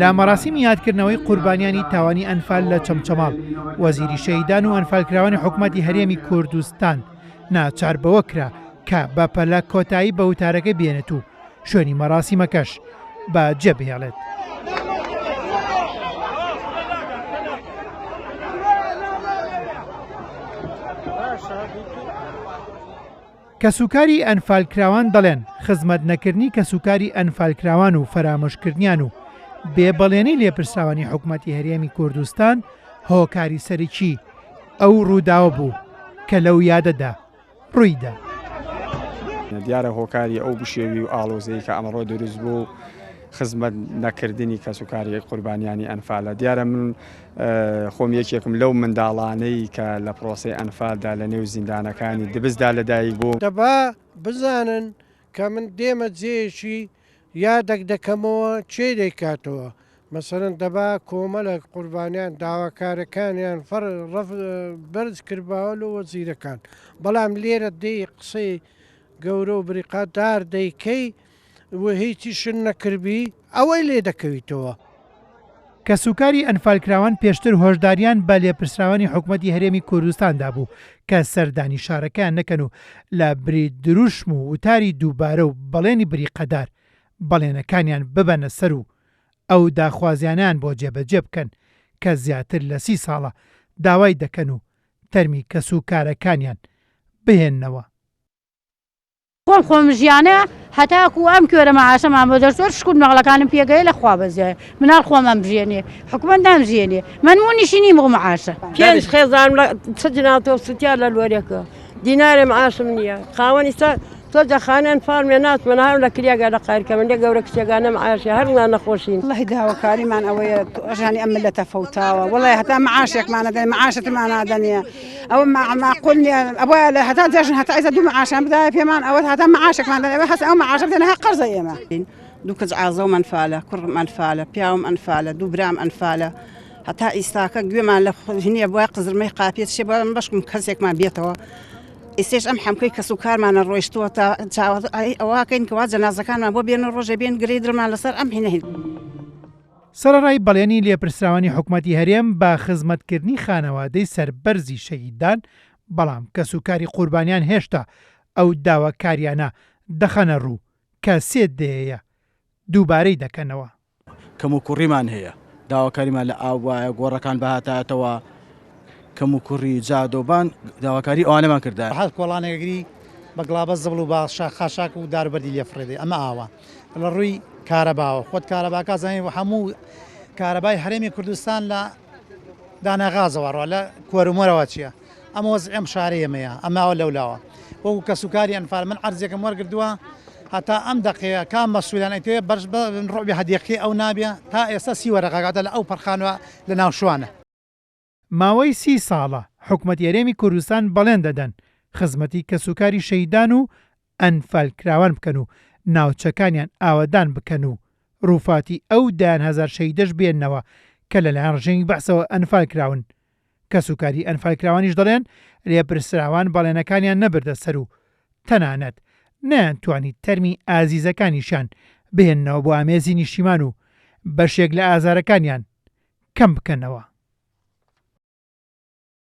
لە مەراسیمی یادکردنەوەی قوربانیانی تاوانی ئەنفال لە چەمچەماڵ وەزیری شەهیدان و ئەنفالکراوانی حکوومەتی هەرێمی کوردستان ناچار بەوە کرا کە بەپەلە کۆتایی بە وتارەکە بێنێت و شوێنی مەراسیمەکەش بە جێبهێڵێت. کەسوکاری ئەنفالکراوان دەڵێن خزمەت نەکردنی کەسوکاری ئەنفالکراوان و فەرامۆشکردنیان و بێبەڵێنەی لێپرسراوانی حکوومەتی هەرێمی کوردستان هۆکاری سەرەکی ئەو ڕووداوە بوو کە لەو یادەدا ڕوویدا. دیارە هۆکاری ئەو بشێوی و ئاڵۆزەی کە ئەمەڕۆ دروست بوو خزمەت نەکردنی کەسوکاری قوربانیانی ئەنفالە. دیارە من خۆم یەکێکم لەو منداڵانەی کە لە پرۆسەی ئەنفالدا لە نێو زیندانەکانی دبستدا لەدایک بوو. دەبا بزانن کە من دێمە جێیەکی یادێک دەکەمەوە چێ دەیکاتەوە. مەسەرەن دەبا کۆمەڵە قوربانیان داواکارەکانیان بەرز کردباوە لە وەزیرەکان، بەڵام لێرە دەی قسەی گەورە و بریقادار دەیکەی و هیچی شن نەکردبی ئەوەی لێ دەکەویتەوە. کەسوکاری ئەنفالکراوان پێشتر هۆشداریان بە لێپرسراوانی حکوومەتی هەرێمی کوردستاندا بوو کە سەردانی شارەکان نەکەن و لە بری دروشم و وتاری دووبارە و بەڵێنی بریقەدار بەڵێنەکانیان ببەنە سەر و ئەو داخوازیانیان بۆ جێبەجێ بکەن کە زیاتر لە 30 ساڵە داوای دەکەن و تەرمی کەسوکارەکانیان بهێننەوە. خۆم ژیانە هەتاکو ئەم کوێرە مەعاشەمان بۆ دەرسۆر شکوت مەغڵەکانم پێگەی لە خوا بەزیایە مناڵ خۆمەم بژێنێ حکومەت نامژێنێ منمونیشی نیم بۆ مەعاشە 5 خێزان چ جناتەوە سوتیا لە لۆرێکە دینارێ مەعاشم نییە خاوەنی تۆ جەخانیان فارمێ ناتمەە هەر لە کریاگە لە قایرکە من لێ گەورە کچێگانە مەعاشی هەرنا نەخۆشین. وڵی داواکاریمان ئەوەیە ئەژانی ئەم ملەتە فەوتاوە وڵی هەتا مەعاشێکمانە دەنێ مەعاشتمان نادەنێ ئەوە معقول نییە ئەوە لە هەتا جەژن هەتا ئیزە دوو مەعاشان بدایە پێمان ئەوە هەتا مەعاشێکمان دەنێ هەست ئەو مەعاشە بدەنە هە قەرزە ئێمە. دوو کەس ئازە و ئەنفالە کوڕم ئەنفالە پیاوم ئەنفالە دوو برام ئەنفالە هەتا ئیستاکە گوێمان لە هینیە بۆە قزرمەی قاپێت شێ بۆ بەشکم کەسێکمان بێتەوە. ئێستێش ئەم حەمکەی کەسوکارمانە ڕۆیشتووە تا ئەوواکەین کەوا جەنازەکانمان بۆ بێنە ڕۆژێ بێن گرەی درمان لەسەر ئەم هینەهین. سەرەڕای بەڵێنی لێپرسراوانی حکوومەتی هەرێم بە خزمەتکردنی خانەوادەی سەربەرزی شەهیدان بەڵام کەسوکاری قوربانیان هێشتا ئەو داواکاریانە دەخەنە ڕوو کە سێ دەیە دووبارەی دەکەنەوە. کەم و کوڕیمان هەیە داواکاریمان لە ئاو وایە گۆڕەکان بەهاتاتەوە کەم و کوڕی جادۆبان داواکاری ئەوانەمان کردە حەز کۆڵانێگری بە گڵابە زەبڵ و باش خاشاک و داربەردی لێفڕێدی ئەمە ئاوە لە ڕووی کارەباوە خۆت کارەباکە زانین و هەموو کارەبای هەرێمی کوردستان لە دانەغازەوە لە کۆرمۆرەوە چییە ئەمە وەزع ئەم شارەیەمەیە ئەماوە لەولاوە وەکو کەسوکاری ئەنفال من عەرزێکم وەرگردووە هەتا ئەم دقەیە کام مەسئولان ئەیتوێ بەرز ڕۆبی هەدیەقی ئەو نابێ تا ئێستا 30 وەرەقەکاتە لە ئەو پەرخانوە لە ناو شوانە. ماوەی 30 ساڵە حکوومەتی هەرێمی کوردستان بەڵێن دەدەن خزمەتی کەسوکاری شەهیدان و ئەنفالکراوان بکەن و ناوچەکانیان ئاوەدان بکەن و ڕووفاتی ئەو 10,000 شەهیدەش بێننەوە کە لەلایەن ڕژێنی بەحسەوە ئەنفالکراون. کەسوکاری ئەنفالکراوانیش دەڵێن لێپرسراوان بەڵێنەکانیان نەبردە سەر و تەنانەت نەیانتوانی تەرمی ئازیزەکانیشان بهێننەوە بۆ ئامێزی نیشتیمان و بەشێک لە ئازارەکانیان کەم بکەنەوە.